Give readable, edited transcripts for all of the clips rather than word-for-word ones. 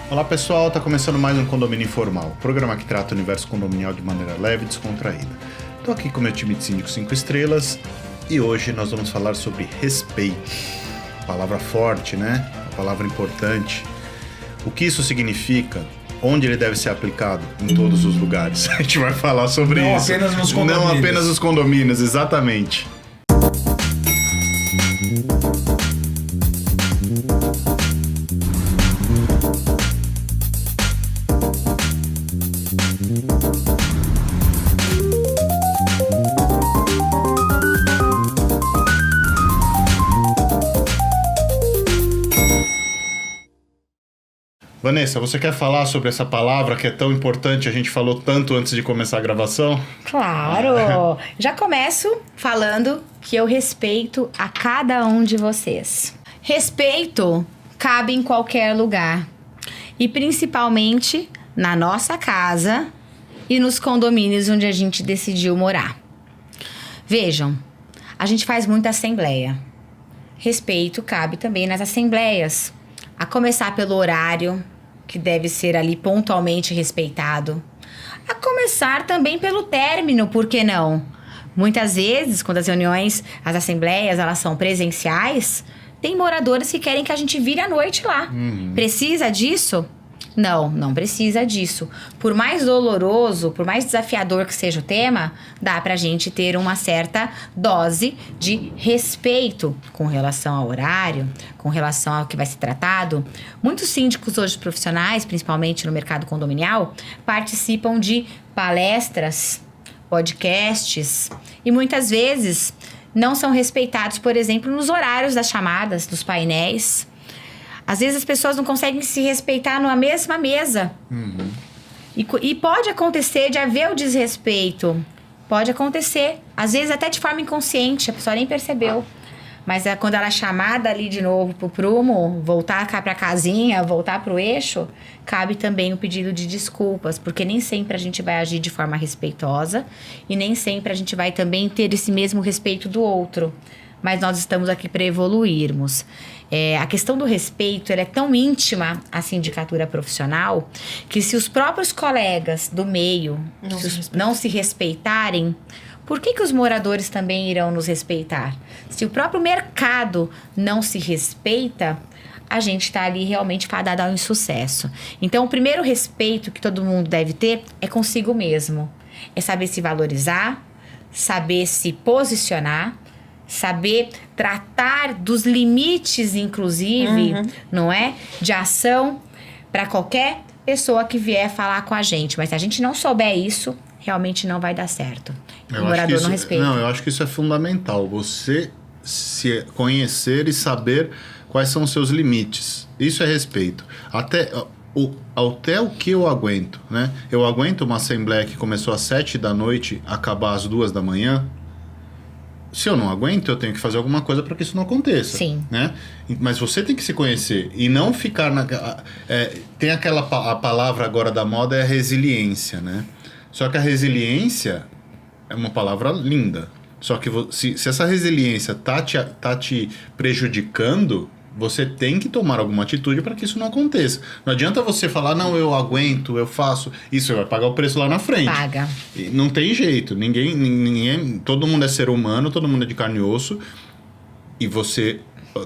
Olá pessoal, está começando mais um Condomínio Informal, programa que trata o universo condominial de maneira leve e descontraída. Estou aqui com meu time de síndicos 5 estrelas e hoje nós vamos falar sobre respeito. Palavra forte, né? Uma palavra importante. O que isso significa? Onde ele deve ser aplicado? Em todos os lugares. A gente vai falar sobre isso. Não apenas nos condomínios. Não apenas nos condomínios, exatamente. Vanessa, você quer falar sobre essa palavra que é tão importante, a gente falou tanto antes de começar a gravação? Claro! Já começo falando que eu respeito a cada um de vocês. Respeito cabe em qualquer lugar. E principalmente na nossa casa e nos condomínios onde a gente decidiu morar. Vejam, a gente faz muita assembleia. Respeito cabe também nas assembleias. A começar pelo horário, que deve ser ali pontualmente respeitado. A começar também pelo término, por que não? Muitas vezes, quando as reuniões, as assembleias, elas são presenciais, tem moradores que querem que a gente vire à noite lá. Precisa disso? Não precisa disso. Por mais doloroso, por mais desafiador que seja o tema, dá pra gente ter uma certa dose de respeito com relação ao horário, com relação ao que vai ser tratado. Muitos síndicos hoje profissionais, principalmente no mercado condominial, participam de palestras, podcasts e muitas vezes não são respeitados, por exemplo, nos horários das chamadas, dos painéis. Às vezes as pessoas não conseguem se respeitar numa mesma mesa. E pode acontecer de haver o desrespeito. Pode acontecer. Às vezes até de forma inconsciente, a pessoa nem percebeu. Mas quando ela é chamada ali de novo pro prumo, voltar cá pra casinha, voltar pro eixo, cabe também o pedido de desculpas. Porque nem sempre a gente vai agir de forma respeitosa. E nem sempre a gente vai também ter esse mesmo respeito do outro. Mas nós estamos aqui para evoluirmos. A questão do respeito ela é tão íntima, a sindicatura profissional, que se os próprios colegas do meio não se respeitarem, por que os moradores também irão nos respeitar? Se o próprio mercado não se respeita, a gente está ali realmente fadado ao insucesso. Então, o primeiro respeito que todo mundo deve ter é consigo mesmo. É saber se valorizar, saber se posicionar, saber tratar dos limites, inclusive, não é? De ação para qualquer pessoa que vier falar com a gente. Mas se a gente não souber isso, realmente não vai dar certo. O morador não respeita. Não, eu acho que isso é fundamental. Você se conhecer e saber quais são os seus limites. Isso é respeito. Até o que eu aguento, né? Eu aguento uma assembleia que começou às 7 da noite, acabar às 2 da manhã. Se eu não aguento, eu tenho que fazer alguma coisa para que isso não aconteça. Sim. Né? Mas você tem que se conhecer e não ficar tem a palavra agora da moda é a resiliência, né? Só que a resiliência é uma palavra linda. Só que se essa resiliência tá te prejudicando, você tem que tomar alguma atitude para que isso não aconteça. Não adianta você falar, não, eu aguento, eu faço. Isso vai pagar o preço lá na frente. Paga. E não tem jeito. Ninguém, todo mundo é ser humano, todo mundo é de carne e osso. E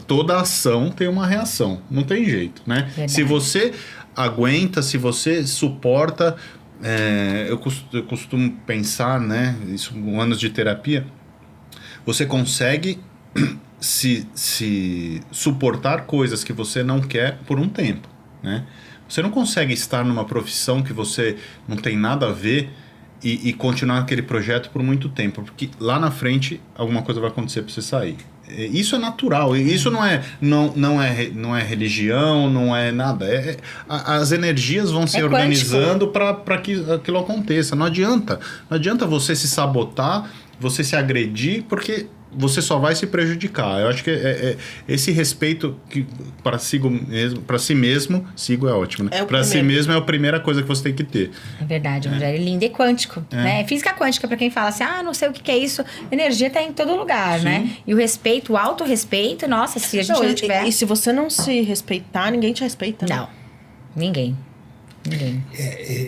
toda ação tem uma reação. Não tem jeito, né? Verdade. Se você aguenta, se você suporta... eu costumo pensar, né? Isso, anos de terapia. Você consegue... se suportar coisas que você não quer por um tempo, né? Você não consegue estar numa profissão que você não tem nada a ver e continuar aquele projeto por muito tempo, porque lá na frente alguma coisa vai acontecer para você sair. Isso é natural, isso não é religião, não é nada. As energias vão se organizando para que aquilo aconteça. Não adianta você se sabotar, você se agredir, porque você só vai se prejudicar. Eu acho que esse respeito para si mesmo, sigo é ótimo, né? Para si mesmo é a primeira coisa que você tem que ter. É verdade, Rogério, lindo. E quântico, né? Física quântica, para quem fala assim, não sei o que é isso, energia está em todo lugar, sim, né? E o respeito, o autorrespeito, nossa, se a gente não tiver... E se você não se respeitar, ninguém te respeita, né? Não. Ninguém.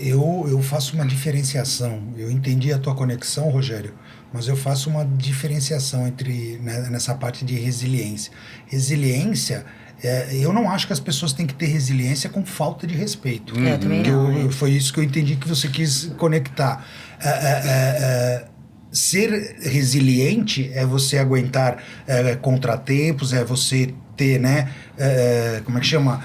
Eu faço uma diferenciação. Eu entendi a tua conexão, Rogério, mas eu faço uma diferenciação nessa parte de resiliência. Resiliência, eu não acho que as pessoas têm que ter resiliência com falta de respeito. Eu também não. Foi isso que eu entendi que você quis conectar. Ser resiliente é você aguentar contratempos, é você ter, né? Como é que chama?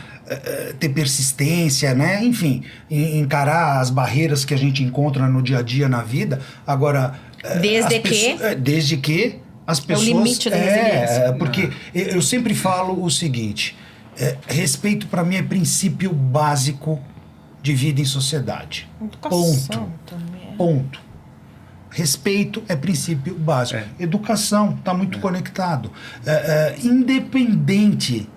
Ter persistência, né? Enfim, encarar as barreiras que a gente encontra no dia a dia na vida. Agora, desde que as pessoas... É o limite da resiliência. Porque eu sempre falo o seguinte, respeito para mim é princípio básico de vida em sociedade. Educação também. Ponto. Respeito é princípio básico. Educação está muito conectado. Independente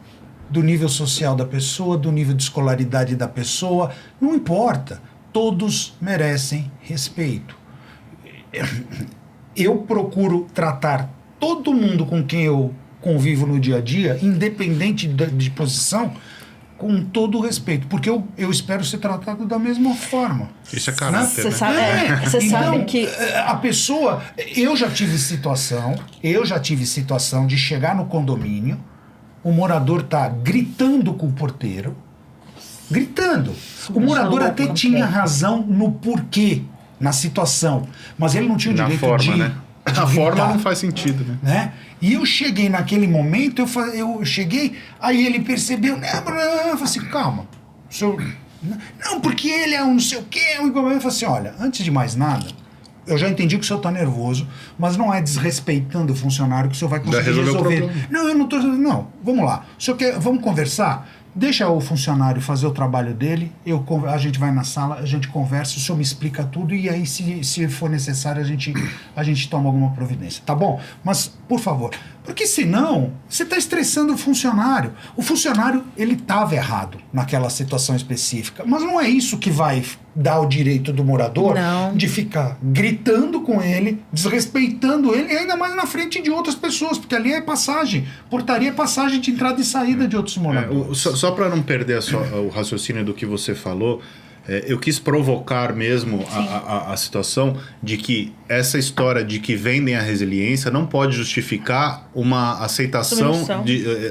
do nível social da pessoa, do nível de escolaridade da pessoa, não importa. Todos merecem respeito. Eu procuro tratar todo mundo com quem eu convivo no dia a dia, independente de posição, com todo o respeito, porque eu espero ser tratado da mesma forma. Isso é caráter, né? Você sabe que... A pessoa... Eu já tive situação de chegar no condomínio, o morador tá gritando com o porteiro, gritando. O morador até tinha razão no porquê, na situação, mas ele não tinha o direito de A forma não faz sentido, né? E eu cheguei naquele momento, eu cheguei, aí ele percebeu, né? Eu falei assim, calma, senhor, não, porque ele é um não sei o quê. Eu falei assim, olha, antes de mais nada, eu já entendi que o senhor está nervoso, mas não é desrespeitando o funcionário que o senhor vai conseguir resolver. Não, eu não estou... Não, vamos lá. O senhor quer... Vamos conversar? Deixa o funcionário fazer o trabalho dele, a gente vai na sala, a gente conversa, o senhor me explica tudo e aí, se for necessário, a gente toma alguma providência, tá bom? Mas, por favor, porque senão você está estressando o funcionário. O funcionário, ele estava errado naquela situação específica, mas não é isso que vai dar o direito do morador de ficar gritando com ele, desrespeitando ele, e ainda mais na frente de outras pessoas, porque ali é passagem, portaria é passagem de entrada e saída de outros moradores. Só para não perder o raciocínio do que você falou, eu quis provocar mesmo a situação de que essa história de que vendem a resiliência não pode justificar uma aceitação,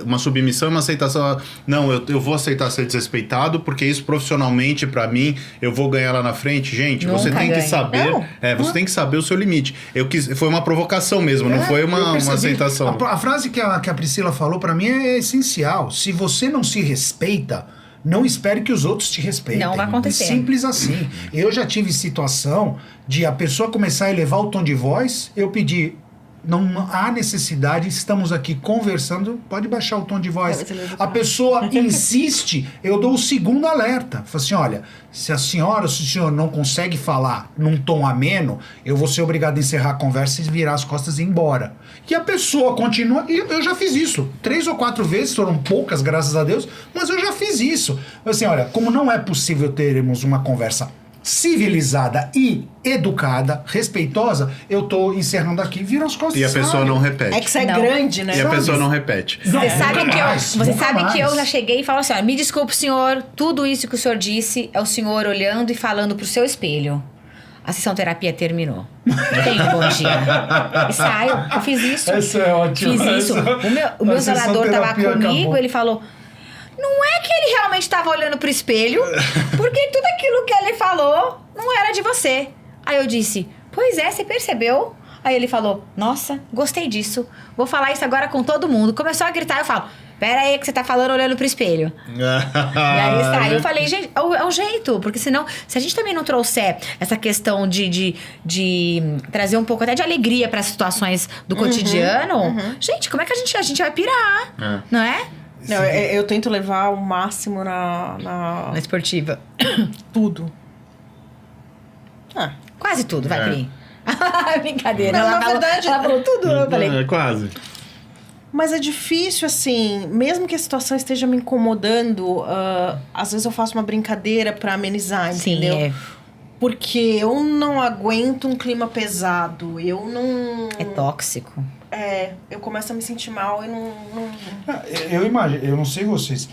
uma submissão e uma aceitação. Não, eu vou aceitar ser desrespeitado porque isso profissionalmente para mim eu vou ganhar lá na frente. Gente, você tem que saber, você tem que saber o seu limite. Foi uma provocação mesmo, não foi uma aceitação. A frase que a Priscila falou para mim é essencial. Se você não se respeita, não espere que os outros te respeitem. Não vai acontecer. Simples assim. Eu já tive situação de a pessoa começar a elevar o tom de voz, eu pedi, não há necessidade, estamos aqui conversando, pode baixar o tom de voz. A pessoa insiste, eu dou o segundo alerta. Falo assim, olha, se a senhora ou se o senhor não consegue falar num tom ameno, eu vou ser obrigado a encerrar a conversa e virar as costas e ir embora. E a pessoa continua, e eu já fiz isso 3 ou 4 vezes, foram poucas, graças a Deus, mas eu já fiz isso. Assim, olha, como não é possível termos uma conversa civilizada e educada, respeitosa, eu tô encerrando aqui, vira as costas e a pessoa não repete. É que você é grande, né? E a pessoa não repete. Você sabe que eu já cheguei e falo assim, ó, me desculpe, senhor, tudo isso que o senhor disse é o senhor olhando e falando pro seu espelho. A sessão terapia terminou. Tenha um bom dia. E saio. Eu fiz isso. Essa é ótimo. Fiz isso. O meu zelador tava comigo, ele falou... Não é que ele realmente estava olhando pro espelho, porque tudo aquilo que ele falou não era de você. Aí eu disse, pois é, você percebeu? Aí ele falou, nossa, gostei disso. Vou falar isso agora com todo mundo. Começou a gritar, eu falo, pera aí que você tá falando olhando pro espelho. E aí está. Eu falei, gente, é o jeito, porque senão, se a gente também não trouxer essa questão de trazer um pouco até de alegria para as situações do cotidiano, gente, como é que a gente vai pirar? Não é? Não, eu tento levar o máximo na esportiva. Tudo. Quase tudo, vai, Pri. Brincadeira. Não, na verdade, ela falou tudo, eu falei. Quase. Mas é difícil, assim, mesmo que a situação esteja me incomodando, às vezes eu faço uma brincadeira pra amenizar, entendeu? Sim, Porque eu não aguento um clima pesado, eu não... É tóxico. Eu começo a me sentir mal e não... Eu imagino, eu não sei vocês.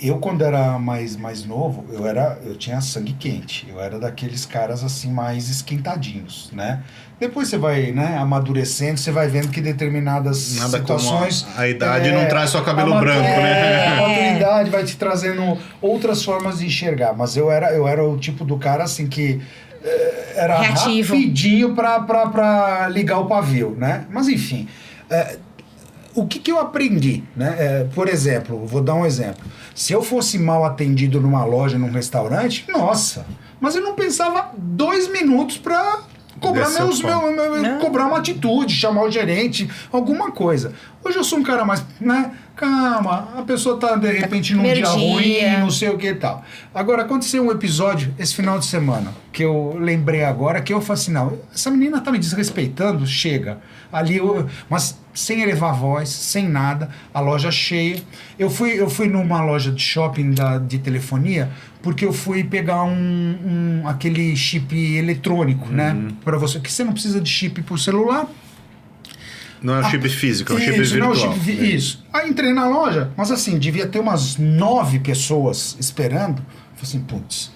Eu, quando era mais novo, eu tinha sangue quente. Eu era daqueles caras, assim, mais esquentadinhos, né? Depois você vai, né, amadurecendo, você vai vendo que determinadas Nada situações... como a idade não traz só cabelo branco, né? A maturidade vai te trazendo outras formas de enxergar. Mas eu era o tipo do cara, assim, que... era reativo, rapidinho pra ligar o pavio, né? Mas, enfim... o que eu aprendi, né? Por exemplo, vou dar um exemplo. Se eu fosse mal atendido numa loja, num restaurante, nossa, mas eu não pensava 2 minutos para cobrar cobrar uma atitude, chamar o gerente, alguma coisa. Hoje eu sou um cara mais, né? Calma, a pessoa tá de repente num dia ruim, não sei o que e tal. Agora, aconteceu um episódio esse final de semana, que eu lembrei agora, que eu falei assim, não, essa menina tá me desrespeitando, chega. Ali, mas sem elevar voz, sem nada, a loja cheia. Eu fui numa loja de shopping de telefonia, porque eu fui pegar aquele chip eletrônico, né? Para você, que você não precisa de chip por celular. Não é um chip físico, é um chip virtual. Isso. Aí entrei na loja, mas assim, devia ter umas 9 pessoas esperando. Falei assim, putz.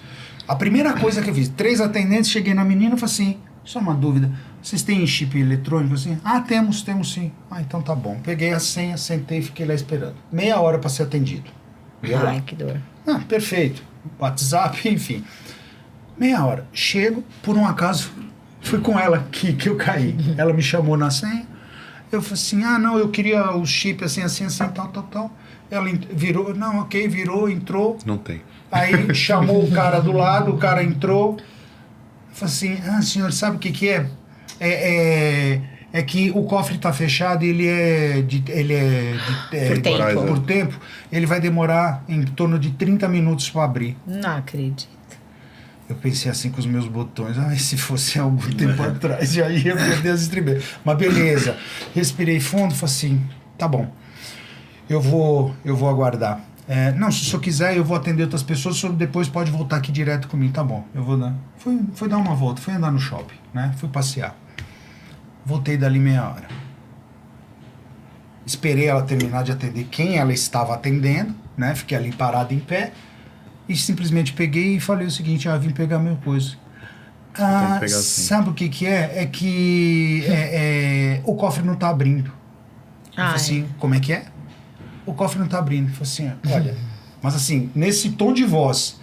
A primeira coisa que eu fiz, 3 atendentes, cheguei na menina e falei assim, só uma dúvida, vocês têm chip eletrônico assim? Ah, temos sim. Ah, então tá bom. Peguei a senha, sentei e fiquei lá esperando. Meia hora para ser atendido. Ai, que dor. Ah, perfeito. WhatsApp, enfim. Meia hora. Chego, por um acaso, fui com ela que eu caí. Ela me chamou na senha. Eu falei assim, não, eu queria o chip assim, tal. Ela virou, não, ok, virou, entrou. Não tem. Aí chamou o cara do lado, o cara entrou. Eu falei assim, senhor, sabe o que é? É que o cofre está fechado e ele por tempo. Ele vai demorar em torno de 30 minutos para abrir. Não acredito. Eu pensei assim com os meus botões, se fosse algum tempo atrás, já ia perder as estribeiras. Mas beleza, respirei fundo, falei assim, tá bom, eu vou aguardar. Não, se o senhor quiser, eu vou atender outras pessoas, o senhor depois pode voltar aqui direto comigo, tá bom, eu vou dar. Fui dar uma volta, fui andar no shopping, né? Fui passear. Voltei dali meia hora. Esperei ela terminar de atender quem ela estava atendendo, né? Fiquei ali parado em pé. E simplesmente peguei e falei o seguinte, vim pegar meu coisa. Sabe o que é? É que o cofre não tá abrindo. Eu falei assim, como é que é? O cofre não tá abrindo. Eu falei assim, olha, mas assim, nesse tom de voz,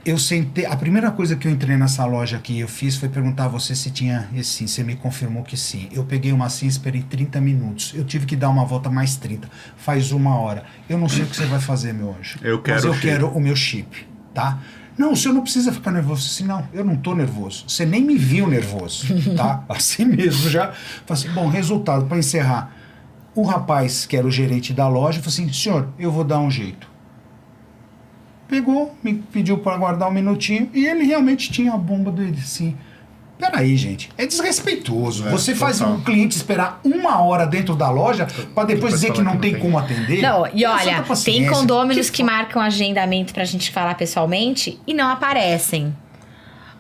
eu sentei, a primeira coisa que eu entrei nessa loja aqui, eu fiz foi perguntar a você se tinha esse sim, você me confirmou que sim. Eu peguei uma sim, esperei 30 minutos, eu tive que dar uma volta mais 30, faz 1 hora. Eu não sei o que você vai fazer, meu anjo, mas eu quero o meu chip, tá? Não, o senhor não precisa ficar nervoso. Assim, não, eu não tô nervoso, você nem me viu nervoso, tá? Assim mesmo, já. Falei assim, bom, resultado, para encerrar, o rapaz que era o gerente da loja, falou assim, senhor, eu vou dar um jeito. Pegou, me pediu para aguardar um minutinho e ele realmente tinha a bomba dele, assim. Peraí, gente, é desrespeitoso. Você faz um cliente esperar 1 hora dentro da loja para depois dizer que não tem como atender? Não, e olha, tem condôminos que marcam agendamento pra gente falar pessoalmente e não aparecem.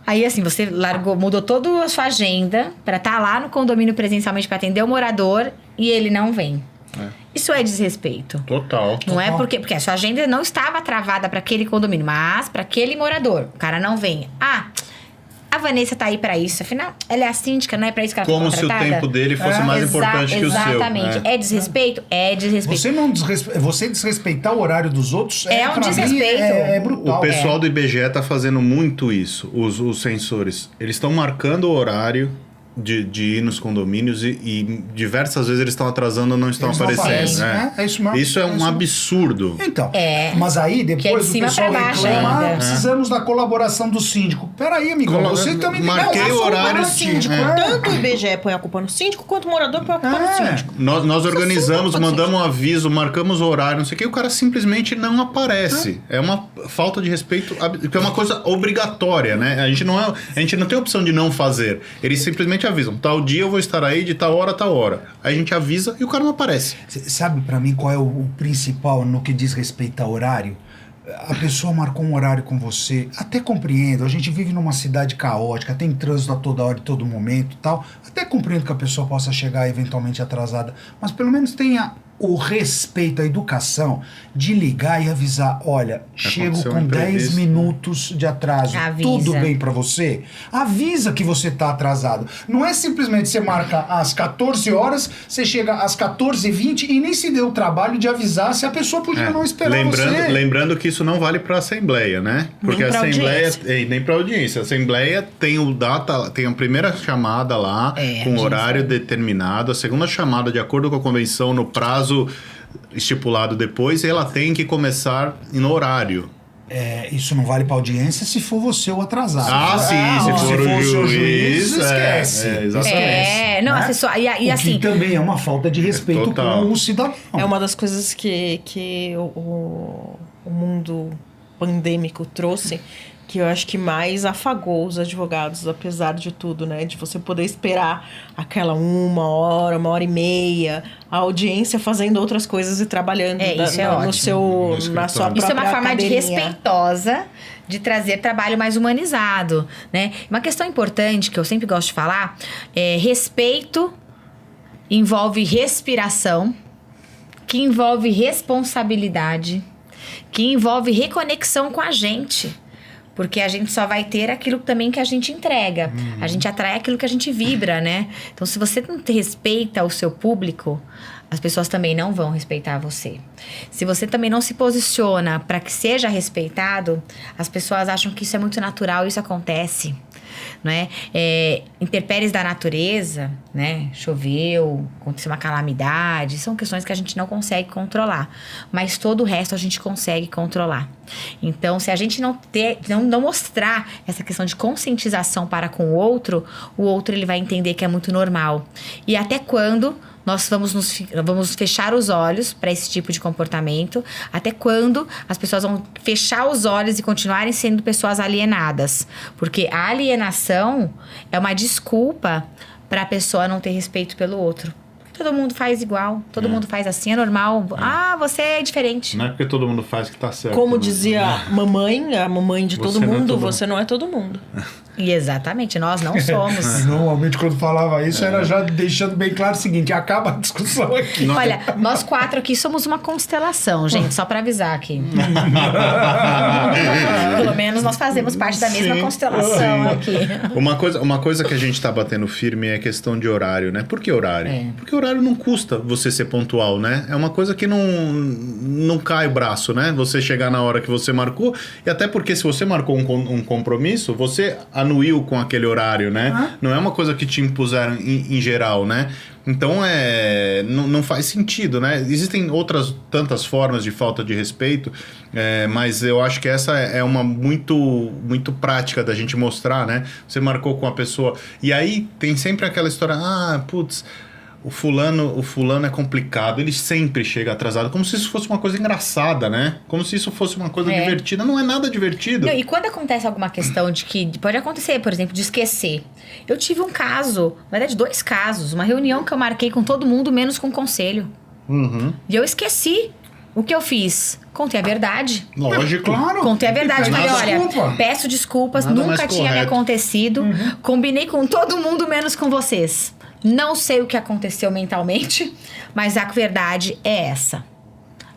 Aí, assim, você mudou toda a sua agenda pra estar lá no condomínio presencialmente pra atender o morador e ele não vem. Isso é desrespeito. Total. Não é porque a sua agenda não estava travada para aquele condomínio, mas para aquele morador. O cara não vem. A Vanessa tá aí para isso. Afinal, ela é a síndica, não é para isso que ela foi contratada? Como se o tempo dele fosse mais importante que o seu. Exatamente. É desrespeito? É desrespeito. Você desrespeitar o horário dos outros é um desrespeito. É brutal. O pessoal do IBGE tá fazendo muito isso, os sensores. Eles estão marcando o horário de ir nos condomínios e diversas vezes eles estão atrasando ou não estão aparecendo. É isso mesmo. Isso é um absurdo. Então, mas aí depois o pessoal reclama, precisamos da colaboração do síndico. Peraí, amigo, você também marquei o horário. Síndico. Tanto o IBGE põe a culpa no síndico, quanto o morador põe a culpa no síndico. Nós organizamos, mandamos um aviso, marcamos o horário, não sei o que, e o cara simplesmente não aparece. É uma falta de respeito, que é uma coisa obrigatória, né? A gente não tem opção de não fazer. Eles simplesmente avisam, tal dia eu vou estar aí, de tal hora a tal hora. Aí a gente avisa e o cara não aparece. Sabe pra mim qual é o principal no que diz respeito a horário? A pessoa marcou um horário com você, até compreendo, a gente vive numa cidade caótica, tem trânsito a toda hora e todo momento e tal, até compreendo que a pessoa possa chegar eventualmente atrasada, mas pelo menos tenha o respeito, a educação de ligar e avisar, olha, chego Aconteceu com um 10 imprevisto. minutos de atraso, Avisa. tudo bem pra você? Avisa que você tá atrasado. Não é simplesmente você marca às 14 horas, você chega às 14h20 e nem se deu o trabalho de avisar se a pessoa podia não esperar você. Lembrando que isso não vale para a Assembleia, né? Porque Nem a pra Assembleia audiência. nem para audiência. A Assembleia tem tem a primeira chamada lá com horário determinado, a segunda chamada de acordo com a convenção no prazo estipulado depois, e ela tem que começar no horário. Isso não vale pra audiência se for você o atrasado. Se for o juiz, esquece. exatamente. Não, Né? assessor, e O assim, que também é uma falta de respeito Total. com o cidadão. É uma das coisas que o mundo pandêmico trouxe, que eu acho que mais afagou os advogados, apesar de tudo, né? De você poder esperar aquela 1 hora e meia, a audiência fazendo outras coisas e trabalhando isso é ótimo. na sua própria isso é uma forma de academia. respeitosa de trazer trabalho mais humanizado, né? Uma questão importante que eu sempre gosto de falar é respeito envolve respiração, que envolve responsabilidade, que envolve reconexão com a gente. Porque a gente só vai ter aquilo também que a gente entrega. A gente atrai aquilo que a gente vibra, né? Então, se você não respeita o seu público, as pessoas também não vão respeitar você. Se você também não se posiciona para que seja respeitado, as pessoas acham que isso é muito natural e isso acontece. Não é? Intempéries da natureza, né? Choveu, aconteceu uma calamidade, são questões que a gente não consegue controlar, mas todo o resto a gente consegue controlar. Então, se a gente não mostrar essa questão de conscientização para com o outro ele vai entender que é muito normal. E até quando nós vamos fechar os olhos para esse tipo de comportamento? Até quando as pessoas vão fechar os olhos e continuarem sendo pessoas alienadas? Porque a alienação é uma desculpa para a pessoa não ter respeito pelo outro. Todo mundo faz igual, todo mundo faz assim, é normal. Você é diferente. Não é porque todo mundo faz que tá certo. Como né? dizia a mamãe de todo Você não é mundo, todo você não é todo mundo. E exatamente, nós não somos. Normalmente, quando falava isso, era já deixando bem claro o seguinte: acaba a discussão aqui. Olha, nós 4 aqui somos uma constelação, gente, só pra avisar aqui. Pelo menos nós fazemos parte da mesma constelação aqui. Uma coisa que a gente tá batendo firme é a questão de horário, né? Por que horário? Porque horário não custa você ser pontual, né? É uma coisa que não cai o braço, né? Você chegar na hora que você marcou, e até porque se você marcou um compromisso, você anuiu com aquele horário, né? Não é uma coisa que te impuseram em geral, né? Então, não faz sentido, né? Existem outras tantas formas de falta de respeito, mas eu acho que essa é uma muito, muito prática da gente mostrar, né? Você marcou com a pessoa, e aí tem sempre aquela história, putz, o fulano é complicado, ele sempre chega atrasado, como se isso fosse uma coisa engraçada, né? Como se isso fosse uma coisa divertida. Não é nada divertido. Não, e quando acontece alguma questão de que pode acontecer, por exemplo, de esquecer. Eu tive um caso, na verdade 2 casos, uma reunião que eu marquei com todo mundo, menos com o conselho. E eu esqueci. O que eu fiz? Contei a verdade. Lógico. Claro. Contei a verdade. Falei, olha, peço desculpas, Nada nunca mais tinha me correto. acontecido. Combinei com todo mundo, menos com vocês. Não sei o que aconteceu mentalmente, mas a verdade é essa.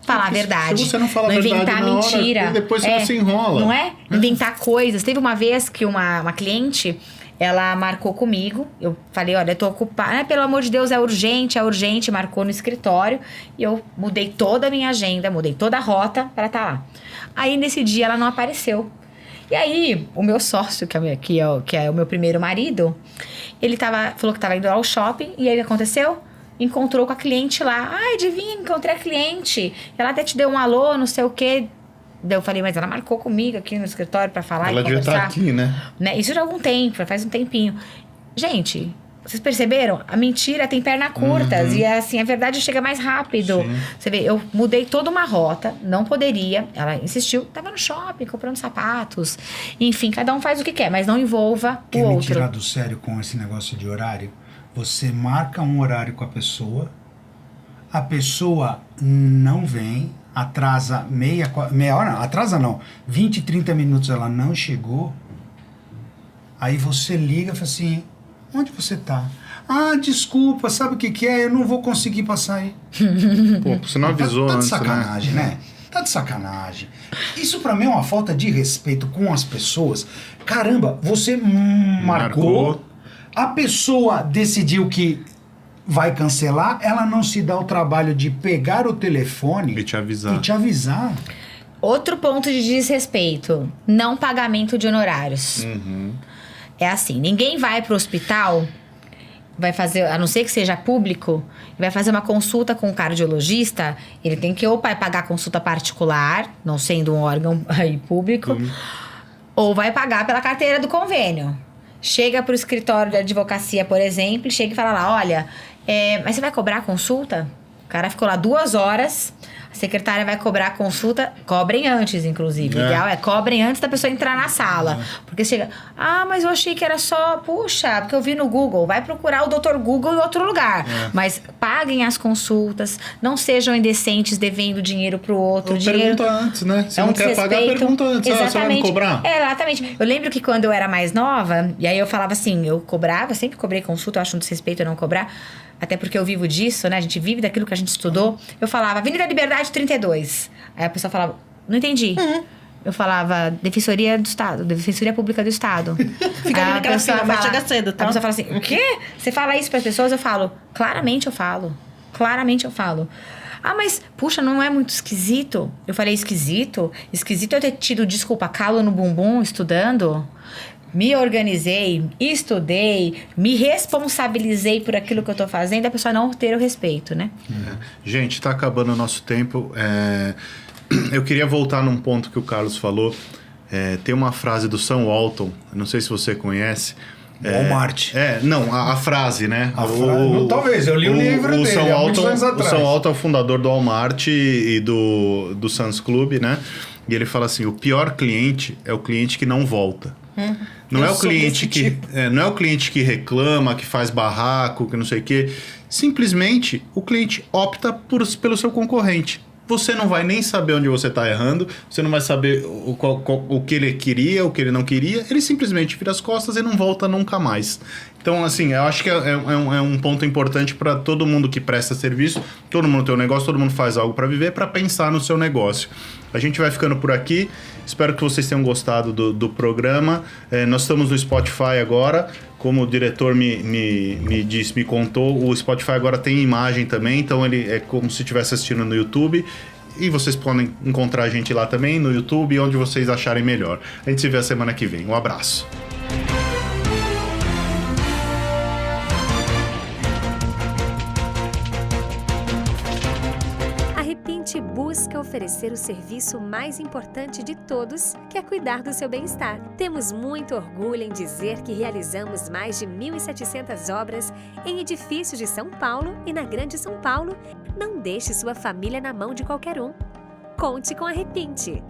Falar a verdade. Se você não fala a verdade inventar na hora, mentira. e depois você enrola. Não é? Inventar coisas. Teve uma vez que uma cliente, ela marcou comigo. Eu falei, olha, eu tô ocupada. Pelo amor de Deus, é urgente. Marcou no escritório. E eu mudei toda a minha agenda, mudei toda a rota para estar lá. Aí, nesse dia, ela não apareceu. E aí, o meu sócio, que é o meu primeiro marido, ele falou que estava indo ao shopping. E aí, o que aconteceu? Encontrou com a cliente lá. Adivinha, encontrei a cliente. Ela até te deu um alô, não sei o quê. Daí eu falei, mas ela marcou comigo aqui no escritório pra falar Ela e devia conversar. estar aqui, né? Isso já há algum tempo, faz um tempinho. Gente, vocês perceberam? A mentira tem perna curtas e assim, a verdade chega mais rápido. Sim. Você vê, eu mudei toda uma rota, não poderia. Ela insistiu, tava no shopping, comprando sapatos. Enfim, cada um faz o que quer, mas não envolva Quer o me outro. tirar do sério com esse negócio de horário? Você marca um horário com a pessoa não vem, atrasa meia hora, não, atrasa não, 20, 30 minutos ela não chegou, aí você liga e fala assim, onde você tá? Ah, desculpa, sabe o que que é? Eu não vou conseguir passar aí. Pô, você não avisou Tá de antes, sacanagem, né? Tá de sacanagem. Isso pra mim é uma falta de respeito com as pessoas. Caramba, você marcou, a pessoa decidiu que vai cancelar, ela não se dá o trabalho de pegar o telefone E te avisar. e te avisar. Outro ponto de desrespeito: não pagamento de honorários. É assim, ninguém vai pro hospital, vai fazer, a não ser que seja público, vai fazer uma consulta com um cardiologista, ele tem que ou pagar consulta particular, não sendo um órgão aí público, ou vai pagar pela carteira do convênio. Chega pro escritório de advocacia, por exemplo, chega e fala lá, olha, mas você vai cobrar a consulta? O cara ficou lá 2 horas, a secretária vai cobrar a consulta, cobrem antes, inclusive. O ideal é cobrem antes da pessoa entrar na sala. Porque chega, mas eu achei que era só, puxa, porque eu vi no Google, vai procurar o Dr. Google em outro lugar. Mas paguem as consultas, não sejam indecentes devendo dinheiro pro outro. Pergunta antes, né? Se não quer pagar, pergunta antes. Você vai me cobrar? Exatamente. Eu lembro que quando eu era mais nova, e aí eu falava assim, eu cobrava, sempre cobrei consulta, eu acho um desrespeito eu não cobrar. Até porque eu vivo disso, né? A gente vive daquilo que a gente estudou. Eu falava, Avenida Liberdade 32. Aí a pessoa falava, não entendi. Eu falava, Defensoria do Estado, Defensoria Pública do Estado. Fica ali naquela fila, vai chegar cedo, tá? A pessoa fala assim, o quê? Você fala isso para as pessoas? Eu falo, claramente eu falo. Claramente eu falo. Mas, puxa, não é muito esquisito? Eu falei, esquisito? Esquisito eu ter tido, desculpa, calo no bumbum estudando? Me organizei, estudei, me responsabilizei por aquilo que eu tô fazendo, a pessoa não ter o respeito, né? Gente, tá acabando o nosso tempo. Eu queria voltar num ponto que o Carlos falou. Tem uma frase do Sam Walton, não sei se você conhece. Walmart. Não, a frase, né? Talvez, eu li o livro dele Sam há muitos anos Walton, o atrás. Sam Walton é o fundador do Walmart e do Sam's Club, né? E ele fala assim, o pior cliente é o cliente que não volta. Não é o cliente que não é o cliente que reclama, que faz barraco, que não sei o quê. Simplesmente o cliente opta pelo seu concorrente. Você não vai nem saber onde você está errando, você não vai saber o que ele queria, o que ele não queria. Ele simplesmente vira as costas e não volta nunca mais. Então, assim, eu acho que é um ponto importante para todo mundo que presta serviço, todo mundo tem um negócio, todo mundo faz algo para viver, para pensar no seu negócio. A gente vai ficando por aqui. Espero que vocês tenham gostado do programa. Nós estamos no Spotify agora. Como o diretor me disse, me contou, o Spotify agora tem imagem também, então ele é como se estivesse assistindo no YouTube. E vocês podem encontrar a gente lá também, no YouTube, onde vocês acharem melhor. A gente se vê a semana que vem. Um abraço. Busca oferecer o serviço mais importante de todos, que é cuidar do seu bem-estar. Temos muito orgulho em dizer que realizamos mais de 1.700 obras em edifícios de São Paulo e na Grande São Paulo. Não deixe sua família na mão de qualquer um. Conte com a Repinte.